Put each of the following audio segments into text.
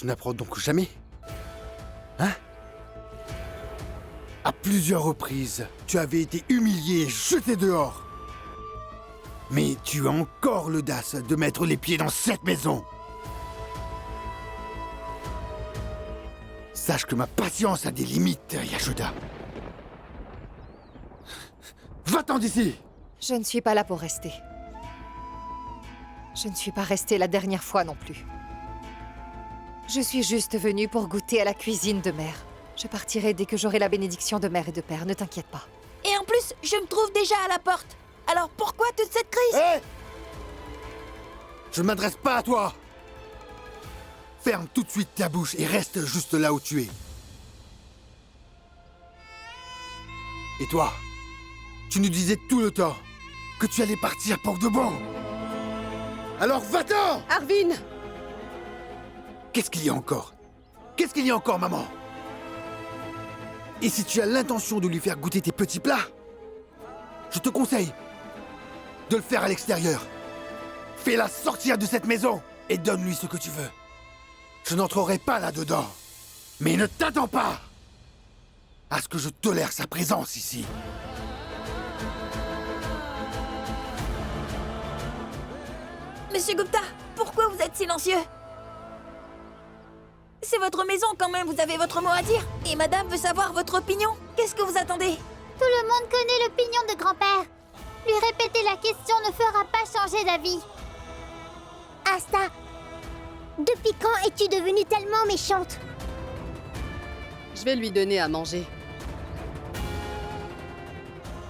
Tu n'apprends donc jamais? Hein? À plusieurs reprises, tu avais été humilié et jeté dehors. Mais tu as encore l'audace de mettre les pieds dans cette maison. Sache que ma patience a des limites, Yashoda. Va-t'en d'ici! Je ne suis pas là pour rester. Je ne suis pas restée la dernière fois non plus. Je suis juste venue pour goûter à la cuisine de mère. Je partirai dès que j'aurai la bénédiction de mère et de père, ne t'inquiète pas. Et en plus, je me trouve déjà à la porte. Alors pourquoi toute cette crise? Hé! Je ne m'adresse pas à toi! Ferme tout de suite ta bouche et reste juste là où tu es. Et toi? Tu nous disais tout le temps que tu allais partir pour de bon. Alors va-t'en! Arvin! Qu'est-ce qu'il y a encore? Qu'est-ce qu'il y a encore, maman? Et si tu as l'intention de lui faire goûter tes petits plats, je te conseille de le faire à l'extérieur. Fais-la sortir de cette maison et donne-lui ce que tu veux. Je n'entrerai pas là-dedans. Mais ne t'attends pas à ce que je tolère sa présence ici. Monsieur Gupta, pourquoi vous êtes silencieux? C'est votre maison quand même, vous avez votre mot à dire. Et madame veut savoir votre opinion. Qu'est-ce que vous attendez? Tout le monde connaît l'opinion de grand-père. Lui répéter la question ne fera pas changer d'avis. Asta, depuis quand es-tu devenue tellement méchante? Je vais lui donner à manger.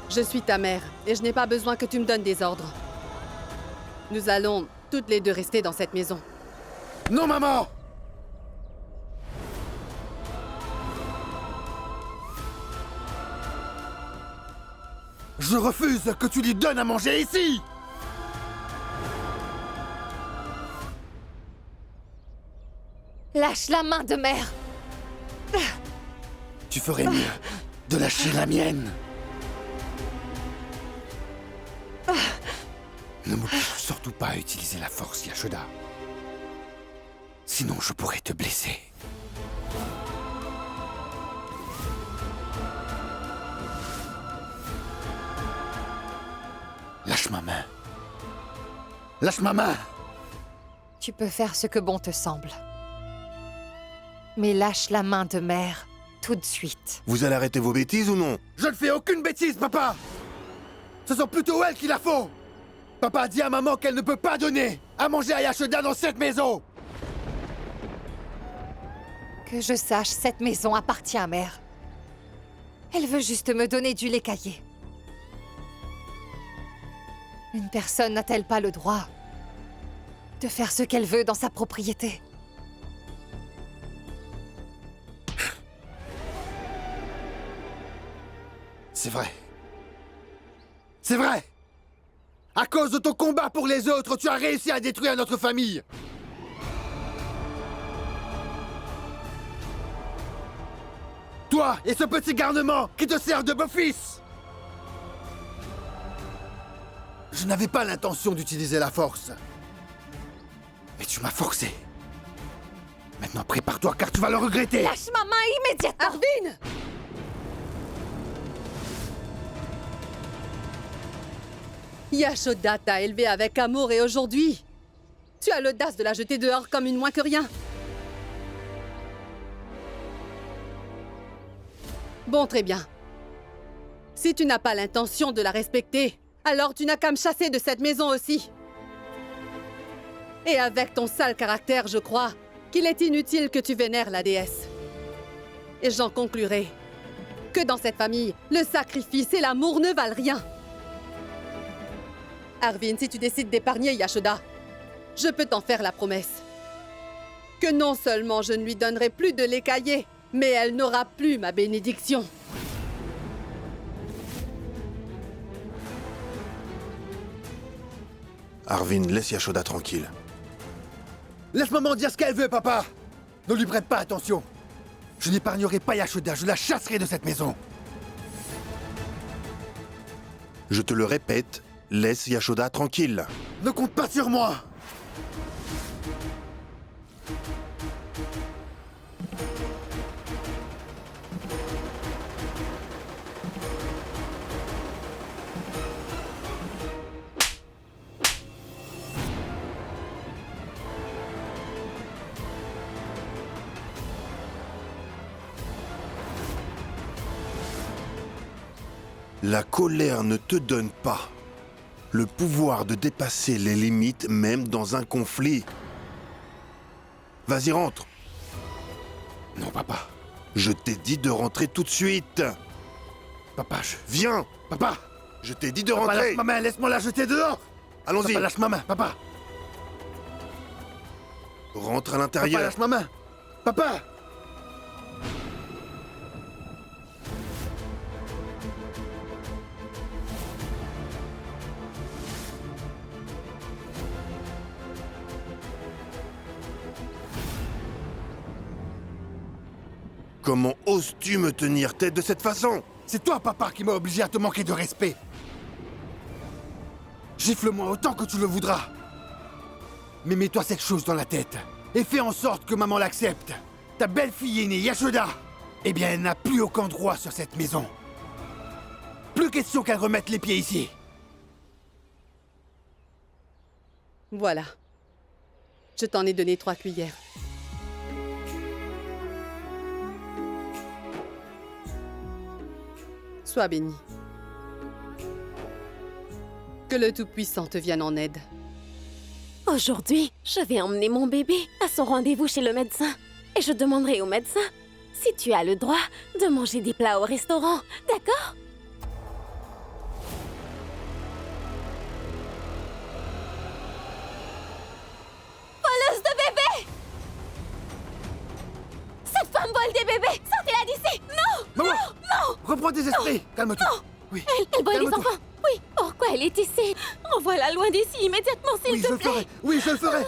Je suis ta mère et je n'ai pas besoin que tu me donnes des ordres. Nous allons toutes les deux rester dans cette maison. Non, maman! Je refuse que tu lui donnes à manger ici! Lâche la main de mère! Tu ferais mieux de lâcher la mienne. Ne m'oblige surtout pas à utiliser la force, Yashoda. Sinon, je pourrais te blesser. Lâche ma main. Lâche ma main! Tu peux faire ce que bon te semble. Mais lâche la main de mère tout de suite. Vous allez arrêter vos bêtises ou non? Je ne fais aucune bêtise, papa! Ce sont plutôt elles qui la font! Papa a dit à maman qu'elle ne peut pas donner à manger à Yashoda dans cette maison! Que je sache, cette maison appartient à mère. Elle veut juste me donner du lait caillé. Une personne n'a-t-elle pas le droit de faire ce qu'elle veut dans sa propriété? C'est vrai. C'est vrai! À cause de ton combat pour les autres, tu as réussi à détruire notre famille! Toi et ce petit garnement qui te sert de beau-fils! Je n'avais pas l'intention d'utiliser la force. Mais tu m'as forcé. Maintenant, prépare-toi car tu vas le regretter! Lâche ma main immédiatement! Arvin! Yashoda t'a élevé avec amour et aujourd'hui, tu as l'audace de la jeter dehors comme une moins que rien. Bon, très bien. Si tu n'as pas l'intention de la respecter, alors tu n'as qu'à me chasser de cette maison aussi. Et avec ton sale caractère, je crois qu'il est inutile que tu vénères la déesse. Et j'en conclurai que dans cette famille, le sacrifice et l'amour ne valent rien. Arvin, si tu décides d'épargner Yashoda, je peux t'en faire la promesse. Que non seulement je ne lui donnerai plus de lait caillé, mais elle n'aura plus ma bénédiction. Arvin, laisse Yashoda tranquille. Laisse maman dire ce qu'elle veut, papa! Ne lui prête pas attention! Je n'épargnerai pas Yashoda, je la chasserai de cette maison! Je te le répète, laisse Yashoda tranquille. Ne compte pas sur moi! La colère ne te donne pas le pouvoir de dépasser les limites même dans un conflit. Vas-y, rentre. Non, papa. Je t'ai dit de rentrer tout de suite. Papa, Viens. Papa! Je t'ai dit de Papa, rentrer. lâche ma main, laisse-moi la jeter dehors! Allons-y. Papa, lâche ma main, papa! Rentre à Papa, l'intérieur. lâche ma main! Papa! Comment oses-tu me tenir tête de cette façon? C'est toi, papa, qui m'as obligé à te manquer de respect. Gifle-moi autant que tu le voudras. Mais mets-toi cette chose dans la tête et fais en sorte que maman l'accepte. Ta belle-fille aînée, Yashoda, eh bien, elle n'a plus aucun droit sur cette maison. Plus question qu'elle remette les pieds ici. Voilà. Je t'en ai donné 3 cuillères. Sois béni. Que le Tout-Puissant te vienne en aide. Aujourd'hui, je vais emmener mon bébé à son rendez-vous chez le médecin. Et je demanderai au médecin si tu as le droit de manger des plats au restaurant. D'accord? Voleuse de bébés! Cette femme vole des bébés! Sortez-la d'ici! Non! Maman! Non! Reprends tes esprits! Calme-toi! Oui. Elle vole les Calme-toi. enfants! Oui! Pourquoi elle est ici? Envoie-la loin d'ici immédiatement, s'il Oui, te je le plaît! ferai! Oui, je le ferai!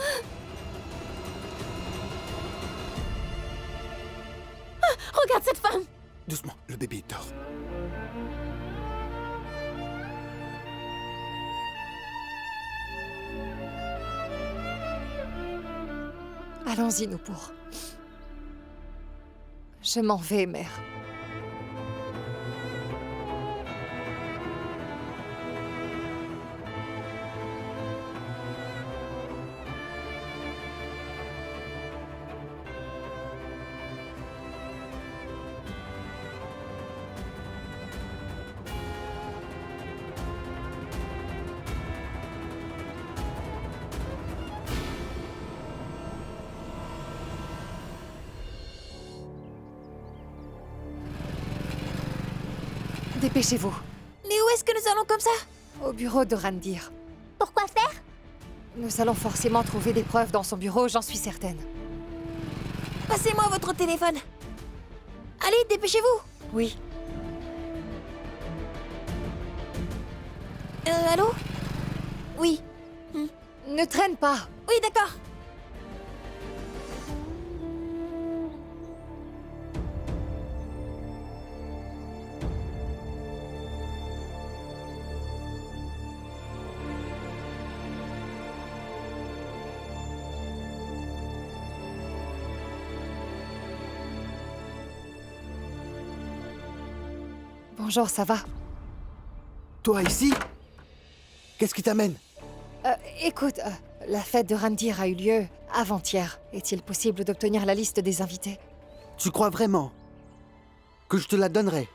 Regarde cette femme! Doucement, le bébé dort. Allons-y, Nupur. Je m'en vais, mère. Dépêchez-vous. Mais où est-ce que nous allons comme ça? Au bureau de Randir. Pourquoi faire? Nous allons forcément trouver des preuves dans son bureau, j'en suis certaine. Passez-moi votre téléphone. Allez, dépêchez-vous. Oui. Allô? Oui. Ne traîne pas. Oui, d'accord. Bonjour, ça va? Toi ici? Qu'est-ce qui t'amène? Écoute, la fête de Randir a eu lieu avant-hier. Est-il possible d'obtenir la liste des invités? Tu crois vraiment que je te la donnerai?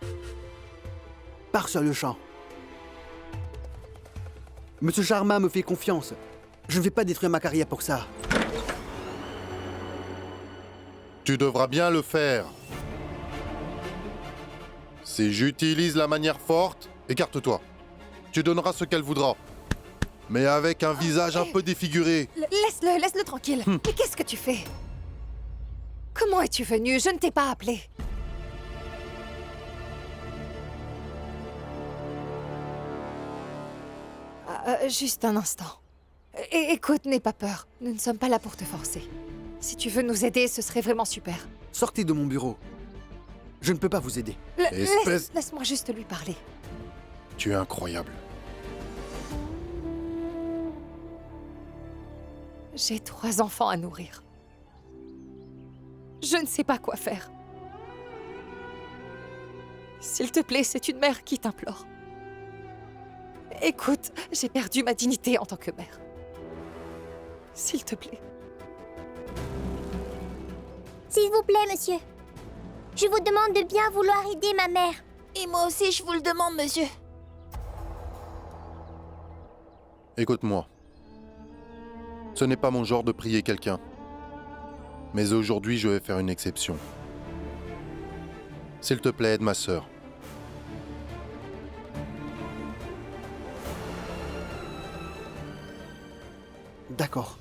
Pars sur le champ. Monsieur Sharma me fait confiance. Je ne vais pas détruire ma carrière pour ça. Tu devras bien le faire. Si j'utilise la manière forte, écarte-toi. Tu donneras ce qu'elle voudra. Mais avec un visage un peu défiguré. Laisse-le tranquille. Mais qu'est-ce que tu fais? Comment es-tu venu? Je ne t'ai pas appelé. Juste un instant. Écoute, n'aie pas peur. Nous ne sommes pas là pour te forcer. Si tu veux nous aider, ce serait vraiment super. Sortez de mon bureau. Je ne peux pas vous aider. Laisse-moi juste lui parler. Tu es incroyable. J'ai 3 enfants à nourrir. Je ne sais pas quoi faire. S'il te plaît, c'est une mère qui t'implore. Écoute, j'ai perdu ma dignité en tant que mère. S'il te plaît. S'il vous plaît, monsieur. Je vous demande de bien vouloir aider ma mère. Et moi aussi, je vous le demande, monsieur. Écoute-moi. Ce n'est pas mon genre de prier quelqu'un. Mais aujourd'hui, je vais faire une exception. S'il te plaît, aide ma sœur. D'accord.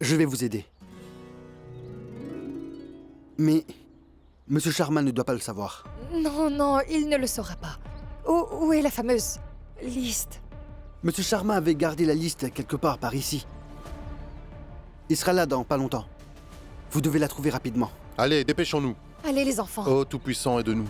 Je vais vous aider. Mais Monsieur Sharma ne doit pas le savoir. Non, non, il ne le saura pas. Où est la fameuse liste? Monsieur Sharma avait gardé la liste quelque part par ici. Il sera là dans pas longtemps. Vous devez la trouver rapidement. Allez, dépêchons-nous. Allez les enfants. Oh, Tout-Puissant, aide-nous.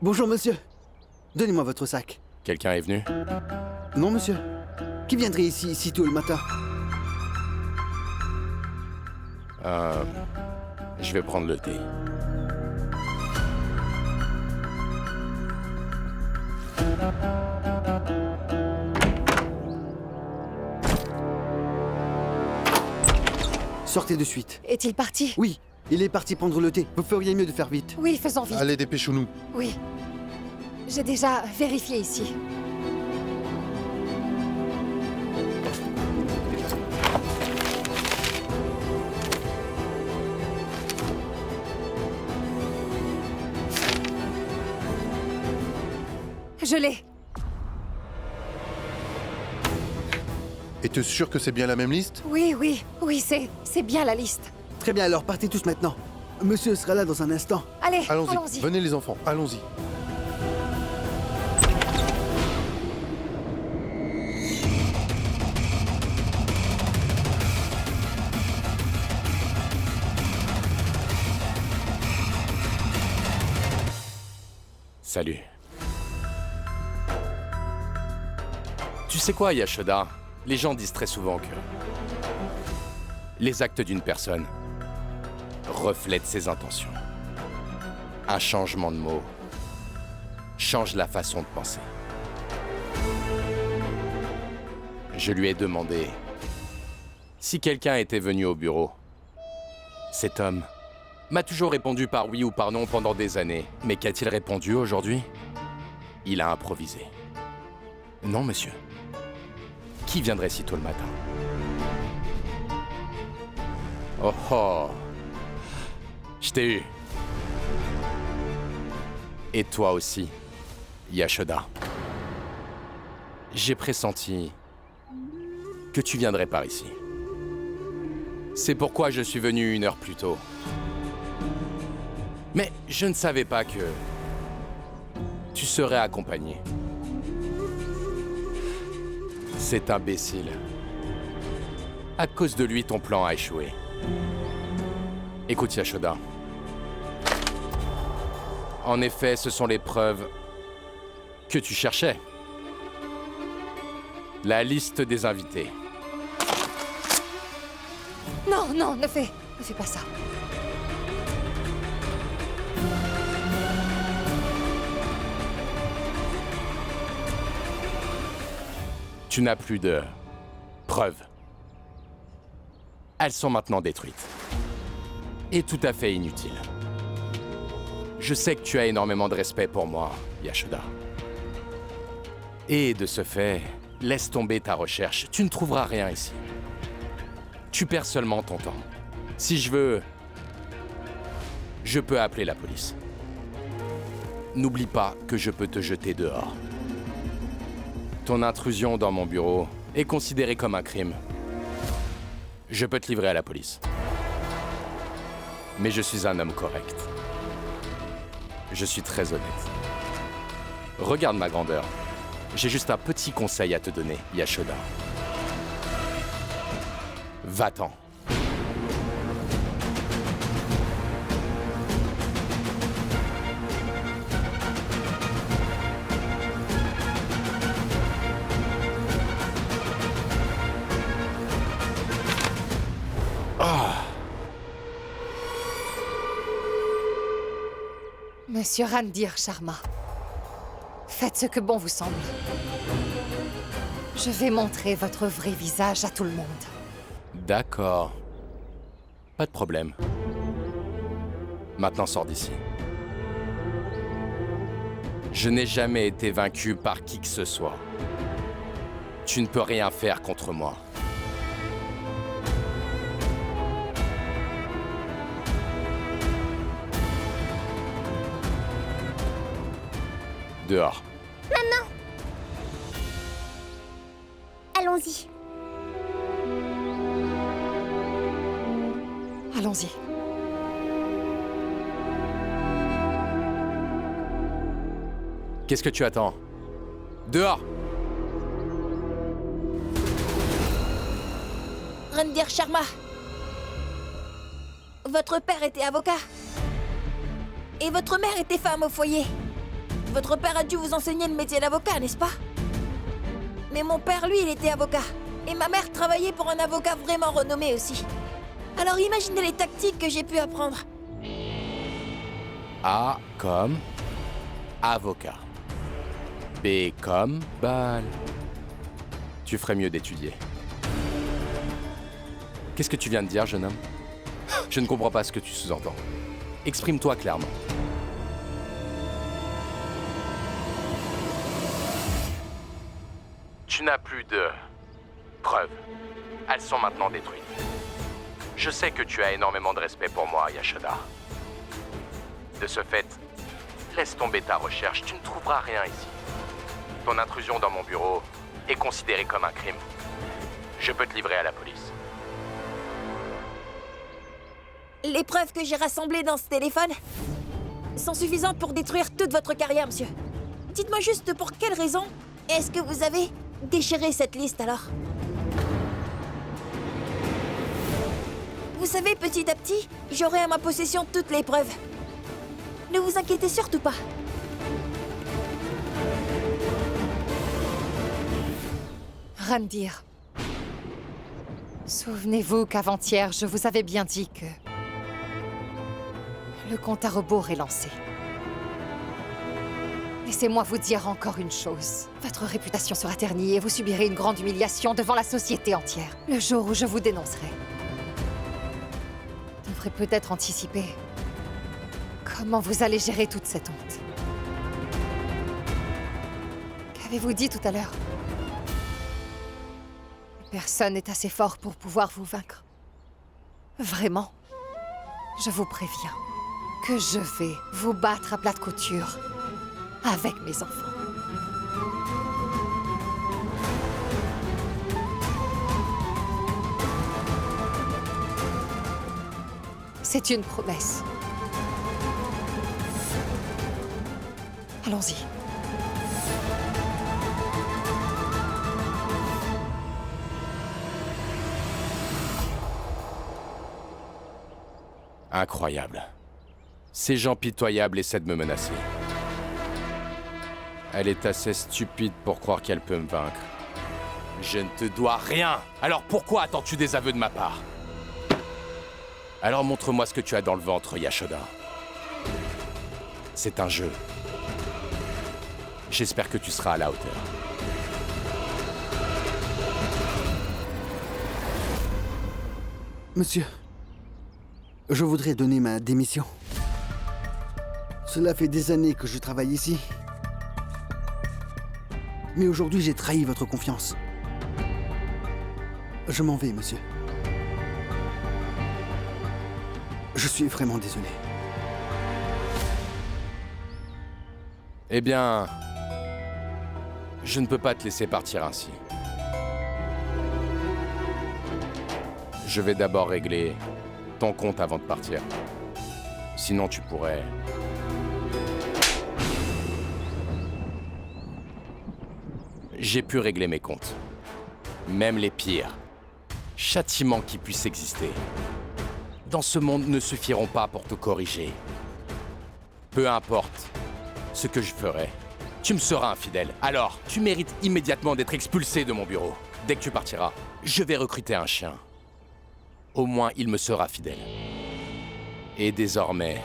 Bonjour, monsieur. Donnez-moi votre sac. Quelqu'un est venu? Non, monsieur. Qui viendrait ici si tôt le matin? Je vais prendre le thé. Sortez de suite. Est-il parti? Oui, il est parti prendre le thé. Vous feriez mieux de faire vite. Oui, faisons vite. Allez, dépêchons-nous. Oui. J'ai déjà vérifié ici. Je l'ai. Es-tu sûr que c'est bien la même liste? Oui, c'est bien la liste. Très bien, alors partez tous maintenant. Monsieur sera là dans un instant. Allez, Allons-y. allons-y. Venez les enfants, allons-y. Salut. Tu sais quoi, Yashoda? Les gens disent très souvent que les actes d'une personne reflètent ses intentions. Un changement de mot change la façon de penser. Je lui ai demandé si quelqu'un était venu au bureau. Cet homme m'a toujours répondu par oui ou par non pendant des années. Mais qu'a-t-il répondu aujourd'hui? Il a improvisé. Non, monsieur. Qui viendrait si tôt le matin? Oh oh! Je t'ai eu. Et toi aussi, Yashoda. J'ai pressenti que tu viendrais par ici. C'est pourquoi je suis venu 1 heure plus tôt. Mais je ne savais pas que tu serais accompagné. Cet imbécile. À cause de lui, ton plan a échoué. Écoute, Yashoda. En effet, ce sont les preuves que tu cherchais. La liste des invités. Non, non, ne fais pas ça. Tu n'as plus de preuves. elles sont maintenant détruites. Et tout à fait inutiles. Je sais que tu as énormément de respect pour moi, Yashoda. Et de ce fait, laisse tomber ta recherche, tu ne trouveras rien ici. Tu perds seulement ton temps. Si je veux, je peux appeler la police. N'oublie pas que je peux te jeter dehors. Ton intrusion dans mon bureau est considérée comme un crime. Je peux te livrer à la police. Mais je suis un homme correct. Je suis très honnête. Regarde ma grandeur. J'ai juste un petit conseil à te donner, Yashoda. Va-t'en. Monsieur Randir Sharma, faites ce que bon vous semble. Je vais montrer votre vrai visage à tout le monde. D'accord. Pas de problème. Maintenant, sors d'ici. Je n'ai jamais été vaincu par qui que ce soit. Tu ne peux rien faire contre moi. Dehors. Maman! Allons-y. Allons-y. Qu'est-ce que tu attends? Dehors! Randir Sharma. Votre père était avocat. Et votre mère était femme au foyer. Votre père a dû vous enseigner le métier d'avocat, n'est-ce pas? Mais mon père, lui, il était avocat. Et ma mère travaillait pour un avocat vraiment renommé aussi. Alors imaginez les tactiques que j'ai pu apprendre. A comme avocat. B comme balle. Tu ferais mieux d'étudier. Qu'est-ce que tu viens de dire, jeune homme? Je ne comprends pas ce que tu sous-entends. Exprime-toi clairement. Tu n'as plus de preuves. Elles sont maintenant détruites. Je sais que tu as énormément de respect pour moi, Yashoda. De ce fait, laisse tomber ta recherche, tu ne trouveras rien ici. Ton intrusion dans mon bureau est considérée comme un crime. Je peux te livrer à la police. Les preuves que j'ai rassemblées dans ce téléphone sont suffisantes pour détruire toute votre carrière, monsieur. Dites-moi juste pour quelle raison est-ce que vous avez déchiré cette liste alors? Vous savez, petit à petit, j'aurai à ma possession toutes les preuves. Ne vous inquiétez surtout pas. Randir, souvenez-vous qu'avant-hier, je vous avais bien dit que le compte à rebours est lancé. Laissez-moi vous dire encore une chose. Votre réputation sera ternie et vous subirez une grande humiliation devant la société entière, le jour où je vous dénoncerai. Vous devrez peut-être anticiper comment vous allez gérer toute cette honte. Qu'avez-vous dit tout à l'heure? Personne n'est assez fort pour pouvoir vous vaincre. Vraiment, je vous préviens que je vais vous battre à plate couture avec mes enfants. C'est une promesse. Allons-y. Incroyable. Ces gens pitoyables essaient de me menacer. Elle est assez stupide pour croire qu'elle peut me vaincre. Je ne te dois rien. Alors pourquoi attends-tu des aveux de ma part? Alors montre-moi ce que tu as dans le ventre, Yashoda. C'est un jeu. J'espère que tu seras à la hauteur. Monsieur, je voudrais donner ma démission. Cela fait des années que je travaille ici. Mais aujourd'hui, j'ai trahi votre confiance. Je m'en vais, monsieur. Je suis vraiment désolé. Eh bien... je ne peux pas te laisser partir ainsi. Je vais d'abord régler ton compte avant de partir. Sinon, tu pourrais... J'ai pu régler mes comptes. Même les pires châtiments qui puissent exister dans ce monde ne suffiront pas pour te corriger. Peu importe ce que je ferai, tu me seras infidèle. Alors, tu mérites immédiatement d'être expulsé de mon bureau. Dès que tu partiras, je vais recruter un chien. Au moins, il me sera fidèle. Et désormais,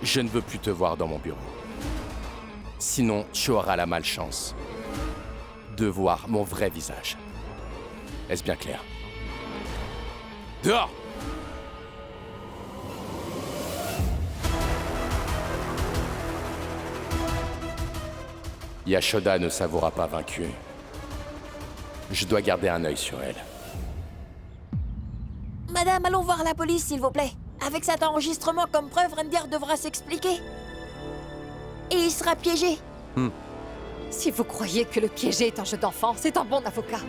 je ne veux plus te voir dans mon bureau. Sinon, tu auras la malchance de voir mon vrai visage. Est-ce bien clair? Dehors! Yashoda ne s'avouera pas vaincue. Je dois garder un œil sur elle. Madame, allons voir la police, s'il vous plaît. Avec cet enregistrement comme preuve, Rendir devra s'expliquer. Et il sera piégé. Si vous croyez que le piéger est un jeu d'enfant, c'est un bon avocat.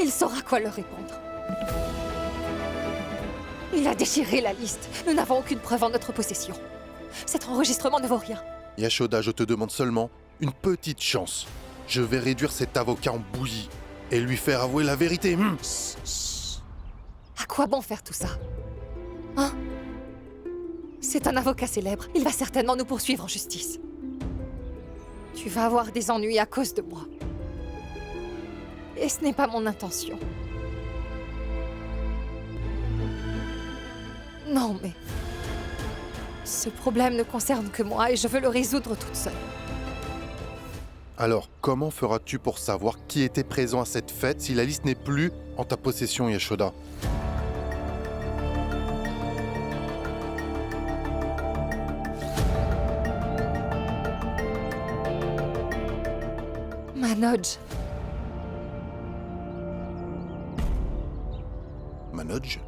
Il saura quoi leur répondre. Il a déchiré la liste. Nous n'avons aucune preuve en notre possession. Cet enregistrement ne vaut rien. Yashoda, je te demande seulement une petite chance. Je vais réduire cet avocat en bouillie et lui faire avouer la vérité. À quoi bon faire tout ça? Hein? C'est un avocat célèbre. Il va certainement nous poursuivre en justice. Tu vas avoir des ennuis à cause de moi. Et ce n'est pas mon intention. Non, mais... ce problème ne concerne que moi et je veux le résoudre toute seule. Alors, comment feras-tu pour savoir qui était présent à cette fête si la liste n'est plus en ta possession, Yashoda? Manoj. Manoj?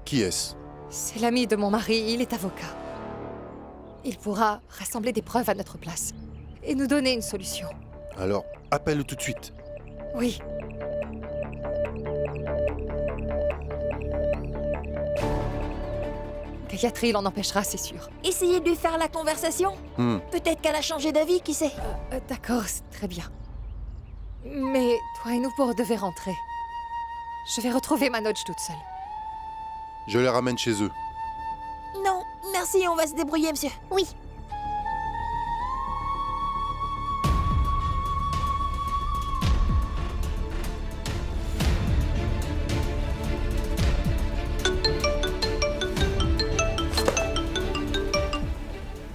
Qui est-ce? C'est l'ami de mon mari, il est avocat. Il pourra rassembler des preuves à notre place et nous donner une solution. Alors, appelle-le tout de suite. Oui. Gayatri l'en empêchera, c'est sûr. Essayez de lui faire la conversation. Peut-être qu'elle a changé d'avis, qui sait. D'accord, c'est très bien. Mais toi et nous devez rentrer. Je vais retrouver Manoj toute seule. Je les ramène chez eux. Non, merci, on va se débrouiller, monsieur. Oui.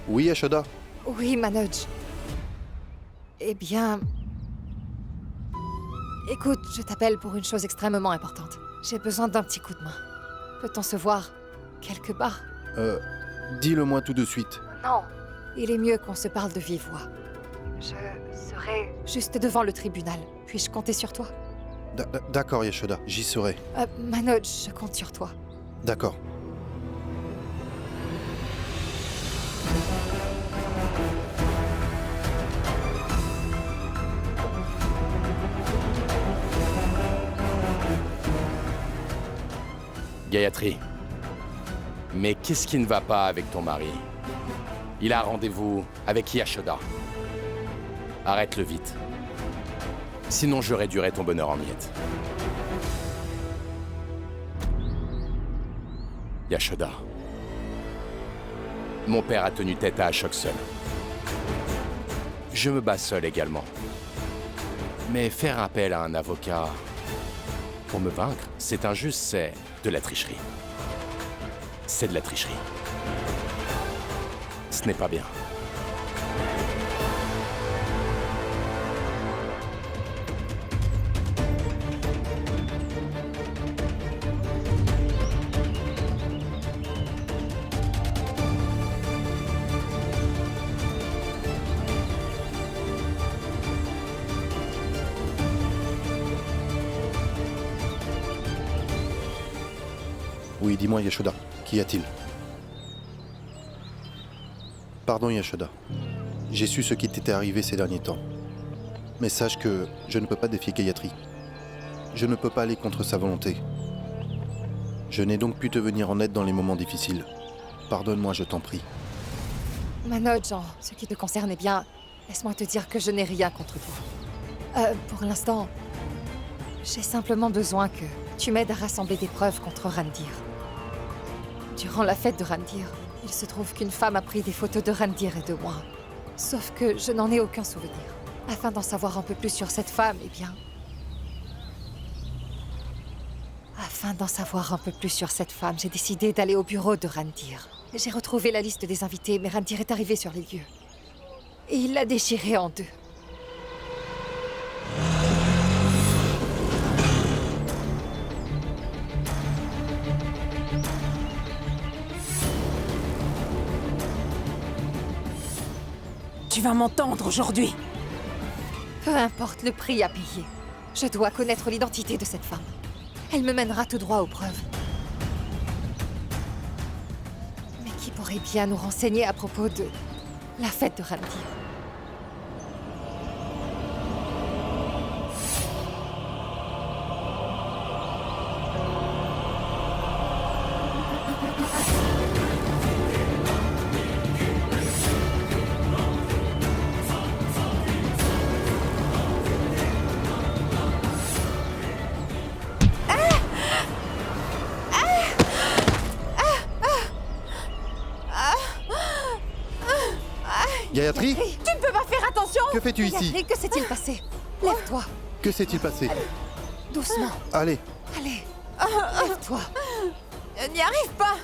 Oui, Yashoda? Oui, Manoj. Eh bien... Écoute, je t'appelle pour une chose extrêmement importante. J'ai besoin d'un petit coup de main. Peut-on se voir quelque part? Dis-le-moi tout de suite. Non. Il est mieux qu'on se parle de vive voix. Je serai juste devant le tribunal. Puis-je compter sur toi? D'accord, Yashoda, j'y serai. Manoj, je compte sur toi. D'accord. Gayatri, mais qu'est-ce qui ne va pas avec ton mari? Il a un rendez-vous avec Yashoda. Arrête-le vite. Sinon, je réduirai ton bonheur en miettes. Yashoda. Mon père a tenu tête à Ashok seul. Je me bats seul également. Mais faire appel à un avocat pour me vaincre, c'est injuste, c'est de la tricherie. C'est de la tricherie. Ce n'est pas bien. Oui, dis-moi, Yashoda, qu'y a-t-il? Pardon, Yashoda. J'ai su ce qui t'était arrivé ces derniers temps. Mais sache que je ne peux pas défier Gayatri. Je ne peux pas aller contre sa volonté. Je n'ai donc pu te venir en aide dans les moments difficiles. Pardonne-moi, je t'en prie. Manoj, en ce qui te concerne, eh bien, laisse-moi te dire que je n'ai rien contre toi. Pour l'instant, j'ai simplement besoin que tu m'aides à rassembler des preuves contre Randir. Durant la fête de Randir, il se trouve qu'une femme a pris des photos de Randir et de moi. Sauf que je n'en ai aucun souvenir. Afin d'en savoir un peu plus sur cette femme, eh bien... Afin d'en savoir un peu plus sur cette femme, j'ai décidé d'aller au bureau de Randir. J'ai retrouvé la liste des invités, mais Randir est arrivé sur les lieux. Et il l'a déchirée en deux. Tu vas m'entendre aujourd'hui. Peu importe le prix à payer, je dois connaître l'identité de cette femme. Elle me mènera tout droit aux preuves. Mais qui pourrait bien nous renseigner à propos de la fête de Randir? Gayatri? Tu ne peux pas faire attention. Que fais-tu ici? Gayatri, que s'est-il passé? Lève-toi. Que s'est-il passé? Doucement. Allez. Allez. Lève-toi. Je n'y arrive pas.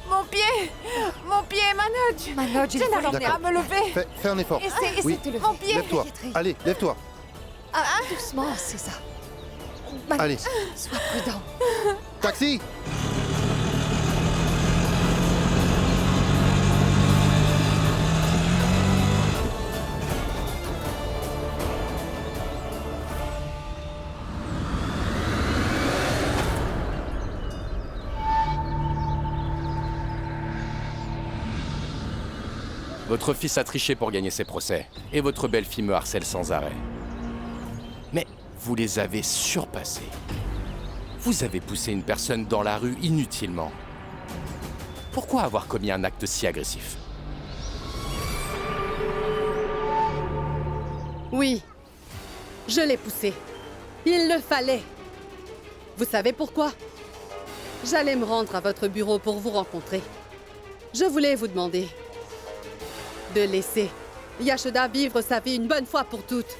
Mon pied, Manoj. Manoj, il Je faut n'arrive l'emmener pas à à me lever. Fais un effort. Essaie Oui. de te lever. Mon pied. Lève-toi. Gayatri. Allez, lève-toi. Doucement, c'est ça. Manoj, Allez. sois prudent. Taxi! Votre fils a triché pour gagner ses procès, et votre belle-fille me harcèle sans arrêt. Mais vous les avez surpassés. Vous avez poussé une personne dans la rue inutilement. Pourquoi avoir commis un acte si agressif? Oui, je l'ai poussé. Il le fallait. Vous savez pourquoi? J'allais me rendre à votre bureau pour vous rencontrer. Je voulais vous demander de laisser Yashoda vivre sa vie une bonne fois pour toutes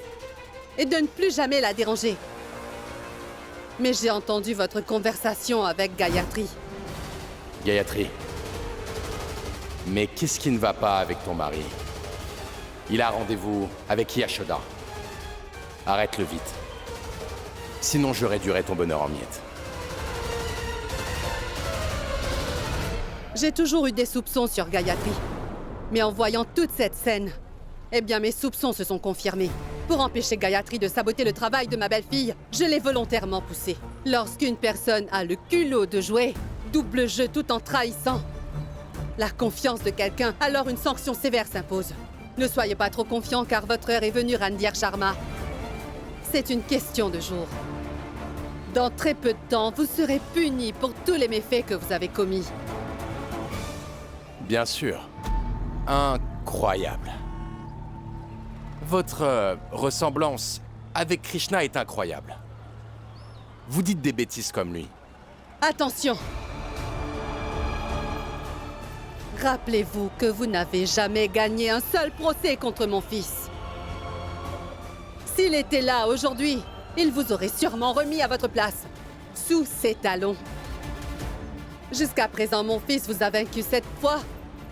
et de ne plus jamais la déranger. Mais j'ai entendu votre conversation avec Gayatri. Gayatri. Mais qu'est-ce qui ne va pas avec ton mari? Il a rendez-vous avec Yashoda. Arrête-le vite. Sinon je réduirai ton bonheur en miettes. J'ai toujours eu des soupçons sur Gayatri. Mais en voyant toute cette scène, eh bien mes soupçons se sont confirmés. Pour empêcher Gayatri de saboter le travail de ma belle-fille, je l'ai volontairement poussée. Lorsqu'une personne a le culot de jouer double jeu tout en trahissant la confiance de quelqu'un, alors une sanction sévère s'impose. Ne soyez pas trop confiants car votre heure est venue, Randir Sharma. C'est une question de jours. Dans très peu de temps, vous serez punis pour tous les méfaits que vous avez commis. Bien sûr. Incroyable. Votre ressemblance avec Krishna est incroyable. Vous dites des bêtises comme lui. Attention! Rappelez-vous que vous n'avez jamais gagné un seul procès contre mon fils. S'il était là aujourd'hui, il vous aurait sûrement remis à votre place, sous ses talons. Jusqu'à présent, mon fils vous a vaincu 7 fois.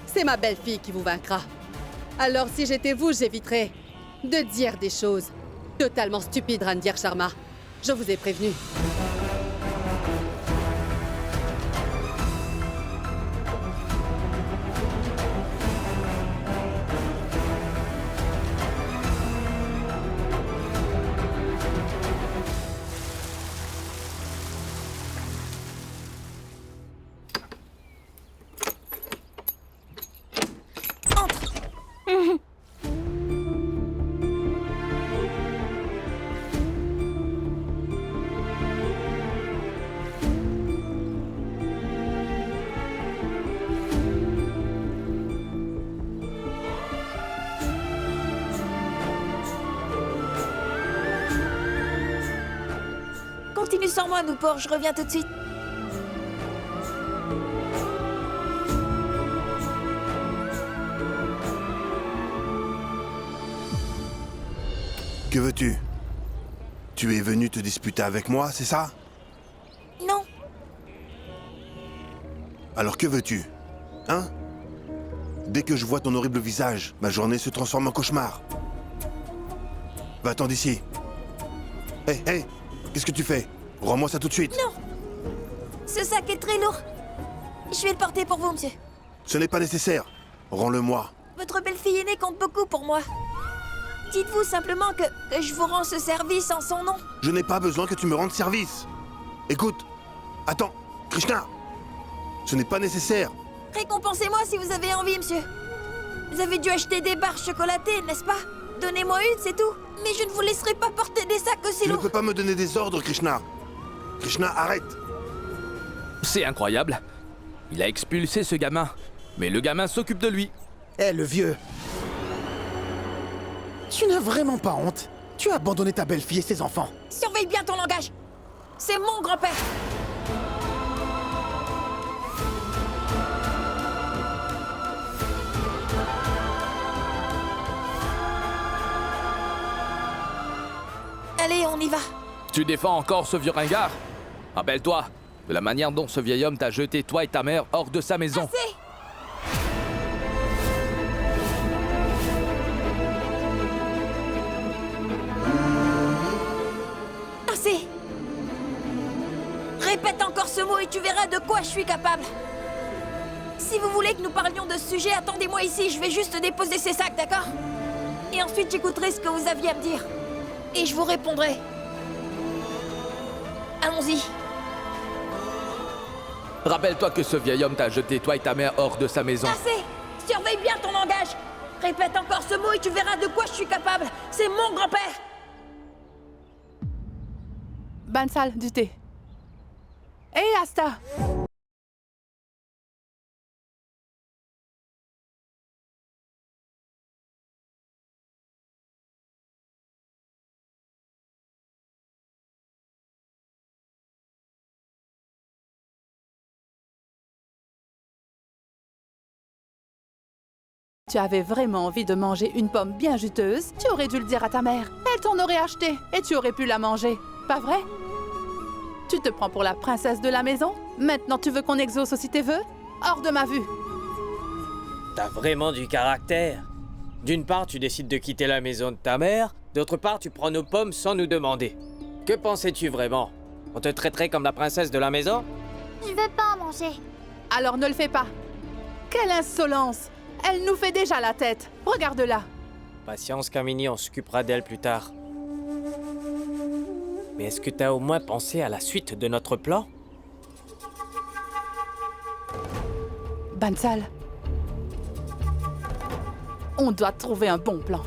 C'est ma belle-fille qui vous vaincra. Alors si j'étais vous, j'éviterais de dire des choses totalement stupides, Randir Sharma. Je vous ai prévenu. Continue sans moi, Noupor, je reviens tout de suite. Que veux-tu? Tu es venu te disputer avec moi, c'est ça? Non, Alors que veux-tu? Hein? Dès que je vois ton horrible visage, ma journée se transforme en cauchemar. Va-t'en d'ici. Hé, hé! Qu'est-ce que tu fais? Rends-moi ça tout de suite. non. Ce sac est très lourd. Je vais le porter pour vous, monsieur. Ce n'est pas nécessaire. Rends-le-moi. Votre belle-fille aînée compte beaucoup pour moi. Dites-vous simplement que je vous rends ce service en son nom. Je n'ai pas besoin que tu me rendes service. Écoute. Attends. Krishna. Ce n'est pas nécessaire. Récompensez-moi si vous avez envie, monsieur. Vous avez dû acheter des barres chocolatées, n'est-ce pas? Donnez-moi une, c'est tout. Mais je ne vous laisserai pas porter des sacs aussi Tu ne lourds. peux pas me donner des ordres, Krishna. Krishna, arrête. C'est incroyable. Il a expulsé ce gamin. Mais le gamin s'occupe de lui. Hé, le vieux. Tu n'as vraiment pas honte? Tu as abandonné ta belle-fille et ses enfants. Surveille bien ton langage. C'est mon grand-père. Allez, on y va. Tu défends encore ce vieux ringard? Rappelle-toi de la manière dont ce vieil homme t'a jeté toi et ta mère hors de sa maison. Assez. Assez. Répète encore ce mot et tu verras de quoi je suis capable. Si vous voulez que nous parlions de ce sujet, attendez-moi ici, je vais juste déposer ces sacs, d'accord? Et ensuite j'écouterai ce que vous aviez à me dire. Et je vous répondrai. Allons-y. Rappelle-toi que ce vieil homme t'a jeté toi et ta mère hors de sa maison. Assez. Surveille bien ton langage. Répète encore ce mot et tu verras de quoi je suis capable. C'est mon grand-père. Bansal, du thé. Hé, Asta! Tu avais vraiment envie de manger une pomme bien juteuse, tu aurais dû le dire à ta mère. Elle t'en aurait acheté et tu aurais pu la manger. Pas vrai? Tu te prends pour la princesse de la maison? Maintenant tu veux qu'on exauce aussi tes vœux? Hors de ma vue! T'as vraiment du caractère. D'une part, tu décides de quitter la maison de ta mère, d'autre part, tu prends nos pommes sans nous demander. Que pensais-tu vraiment? On te traiterait comme la princesse de la maison? Je veux pas en manger. Alors ne le fais pas. Quelle insolence! Elle nous fait déjà la tête. Regarde-la. Patience, Kamini, on s'occupera d'elle plus tard. Mais est-ce que t'as au moins pensé à la suite de notre plan? Bansal. On doit trouver un bon plan.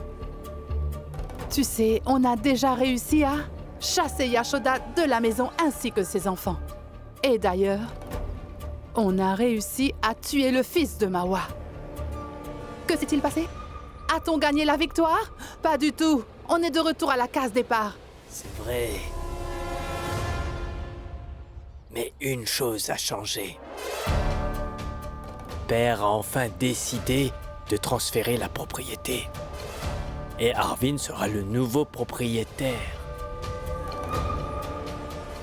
Tu sais, on a déjà réussi à chasser Yashoda de la maison ainsi que ses enfants. Et d'ailleurs, on a réussi à tuer le fils de Mawa. Que s'est-il passé? A-t-on gagné la victoire? Pas du tout. On est de retour à la case départ. C'est vrai. Mais une chose a changé. Père a enfin décidé de transférer la propriété. Et Arvin sera le nouveau propriétaire.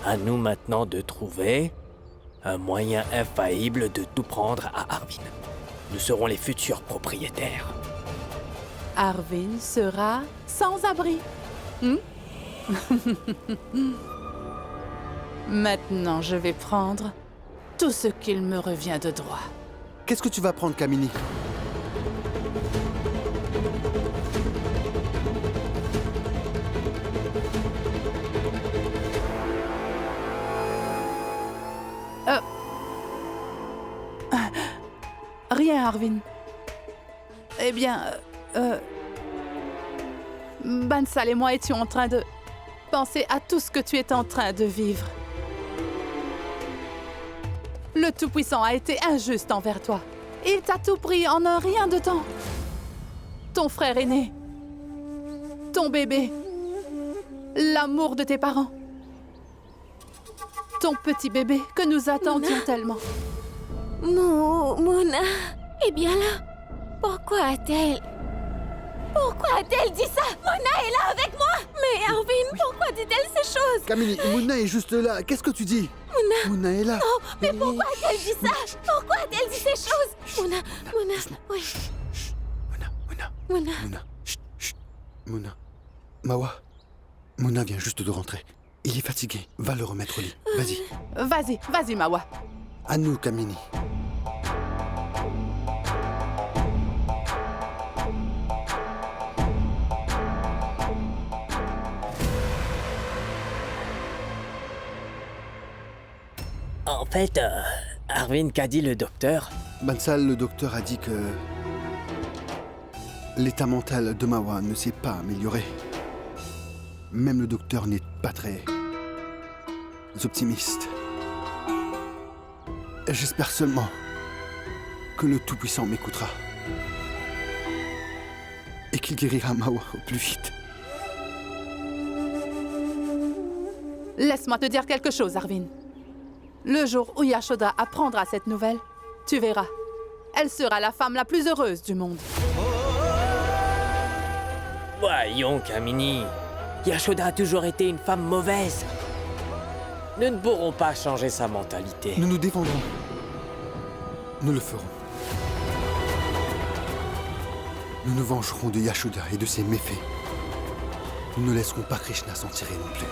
À nous maintenant de trouver un moyen infaillible de tout prendre à Arvin. Nous serons les futurs propriétaires. Arvin sera sans abri. Maintenant, je vais prendre tout ce qu'il me revient de droit. Qu'est-ce que tu vas prendre, Kamini? Rien, Arvin. Eh bien, Bansal et moi étions en train de penser à tout ce que tu es en train de vivre. Le Tout-Puissant a été injuste envers toi. Il t'a tout pris en un rien de temps. Ton frère aîné, ton bébé, l'amour de tes parents, ton petit bébé que nous attendions tellement. Mona est bien là. Pourquoi a-t-elle dit ça? Mona est là avec moi. Mais Arvin, pourquoi dit-elle ces choses? Camille, Mouna est juste là. Qu'est-ce que tu dis? Mouna est là. Non, mais pourquoi a-t-elle dit ça? Pourquoi a-t-elle dit ces choses? Mona, oui. Mona. Mouna. Mawa. Mouna vient juste de rentrer. Il est fatigué. Va le remettre au lit. Vas-y. Vas-y, Mawa. À nous, Kamini. En fait, Arvin, qu'a dit le docteur? Bansal, le docteur a dit que l'état mental de Mawa ne s'est pas amélioré. Même le docteur n'est pas très optimiste. J'espère seulement que le Tout-Puissant m'écoutera et qu'il guérira Mawa au plus vite. Laisse-moi te dire quelque chose, Arvin. Le jour où Yashoda apprendra cette nouvelle, tu verras. Elle sera la femme la plus heureuse du monde. Voyons, Kamini. Yashoda a toujours été une femme mauvaise. Nous ne pourrons pas changer sa mentalité. Nous nous défendrons. Nous le ferons. Nous nous vengerons de Yashoda et de ses méfaits. Nous ne laisserons pas Krishna s'en tirer non plus.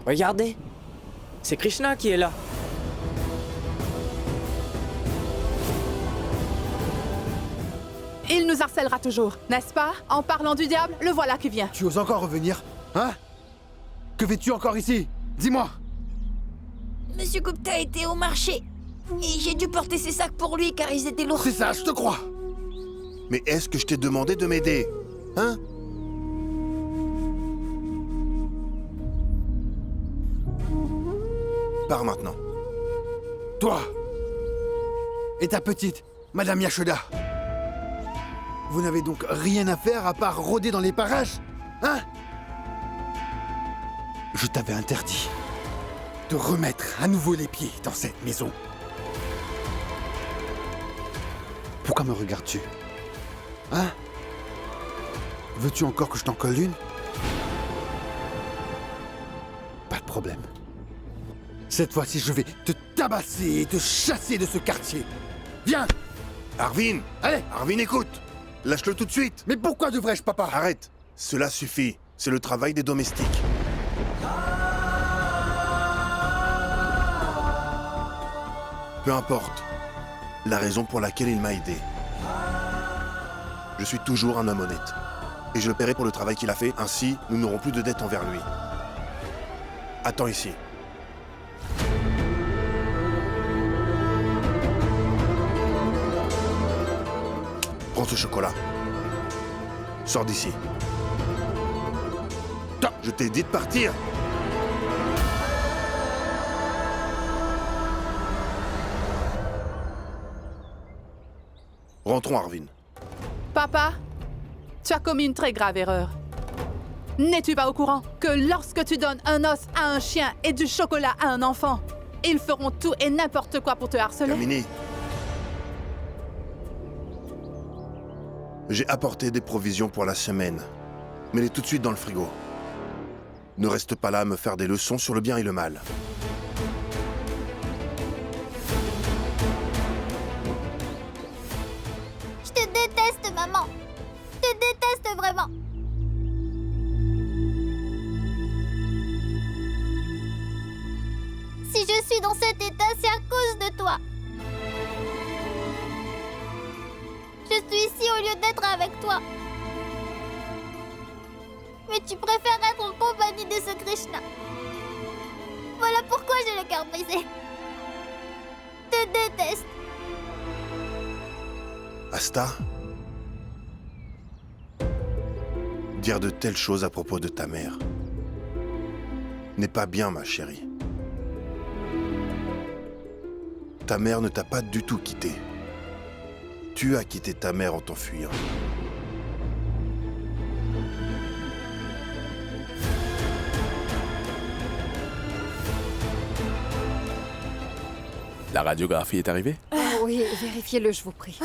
Regardez, c'est Krishna qui est là. Il nous harcèlera toujours, n'est-ce pas? En parlant du diable, le voilà qui vient. Tu oses encore revenir, hein? Que fais-tu encore ici? Dis-moi! Monsieur Gupta était au marché. Et j'ai dû porter ses sacs pour lui car ils étaient lourds. C'est ça, je te crois! Mais est-ce que je t'ai demandé de m'aider? Hein? Pars maintenant. Toi! Et ta petite, Madame Yashoda! Vous n'avez donc rien à faire à part rôder dans les parages? Hein? Je t'avais interdit de remettre à nouveau les pieds dans cette maison. Pourquoi me regardes-tu? Hein? Veux-tu encore que je t'en colle une? Pas de problème. Cette fois-ci, je vais te tabasser et te chasser de ce quartier. Viens! Arvin! Allez! Arvin, écoute! Lâche-le tout de suite! Mais pourquoi devrais-je, papa? Arrête! Cela suffit. C'est le travail des domestiques. Peu importe la raison pour laquelle il m'a aidé. Je suis toujours un homme honnête. Et je le paierai pour le travail qu'il a fait, ainsi nous n'aurons plus de dettes envers lui. Attends ici. Prends ce chocolat. Sors d'ici. Je t'ai dit de partir. Rentrons, Arvin. Papa, tu as commis une très grave erreur. N'es-tu pas au courant que lorsque tu donnes un os à un chien et du chocolat à un enfant, ils feront tout et n'importe quoi pour te harceler? Kamini. J'ai apporté des provisions pour la semaine. Mets-les tout de suite dans le frigo. Ne reste pas là à me faire des leçons sur le bien et le mal. Je te déteste, maman. Je te déteste vraiment. Si je suis dans cet état, c'est à cause de toi. Je suis ici au lieu d'être avec toi. Mais tu préfères être en compagnie de ce Krishna. Voilà pourquoi j'ai le cœur brisé. Je te déteste. Asta? Dire de telles choses à propos de ta mère n'est pas bien, ma chérie. Ta mère ne t'a pas du tout quitté. Tu as quitté ta mère en t'enfuyant. La radiographie est arrivée? Oh oui, vérifiez-le, je vous prie.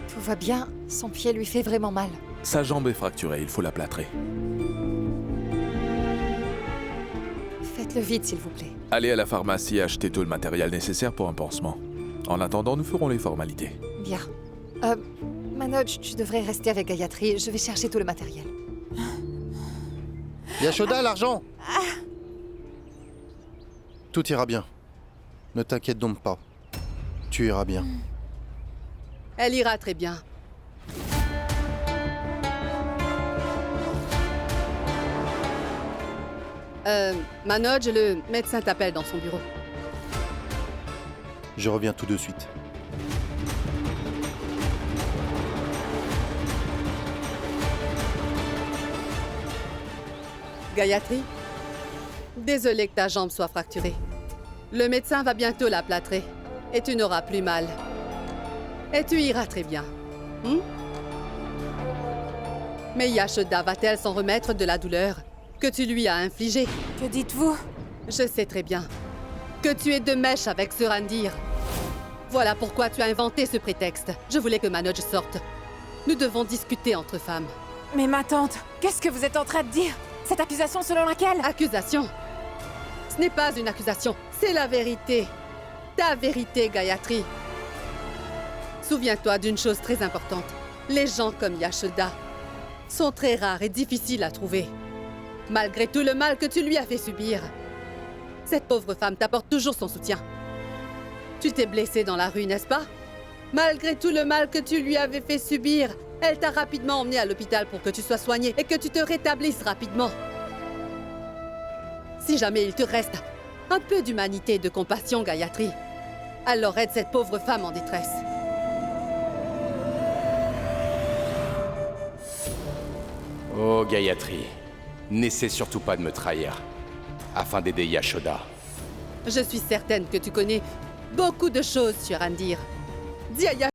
Tout va bien, son pied lui fait vraiment mal. Sa jambe est fracturée, il faut la plâtrer. Faites-le vite, s'il vous plaît. Allez à la pharmacie et achetez tout le matériel nécessaire pour un pansement. En attendant, nous ferons les formalités. Bien. Manoj, tu devrais rester avec Gayatri. Je vais chercher tout le matériel. Yashoda, l'argent! Tout ira bien. Ne t'inquiète donc pas. Tu iras bien. Elle ira très bien. Manoj, le médecin t'appelle dans son bureau. Je reviens tout de suite. Gayatri, désolée que ta jambe soit fracturée. Le médecin va bientôt la plâtrer et tu n'auras plus mal. Et tu iras très bien. Mais Yashoda va-t-elle s'en remettre de la douleur que tu lui as infligée? Que dites-vous? Je sais très bien que tu es de mèche avec Surandir. Voilà pourquoi tu as inventé ce prétexte. Je voulais que Manoj sorte. Nous devons discuter entre femmes. Mais ma tante, qu'est-ce que vous êtes en train de dire? Cette accusation selon laquelle... Accusation? Ce n'est pas une accusation, c'est la vérité. Ta vérité, Gayatri. Souviens-toi d'une chose très importante. Les gens comme Yashoda sont très rares et difficiles à trouver. Malgré tout le mal que tu lui as fait subir, cette pauvre femme t'apporte toujours son soutien. Tu t'es blessé dans la rue, n'est-ce pas? Malgré tout le mal que tu lui avais fait subir, elle t'a rapidement emmené à l'hôpital pour que tu sois soigné et que tu te rétablisses rapidement. Si jamais il te reste un peu d'humanité et de compassion, Gayatri, alors aide cette pauvre femme en détresse. Oh, Gayatri, n'essaie surtout pas de me trahir, afin d'aider Yashoda. Je suis certaine que tu connais beaucoup de choses sur Andir. Dis à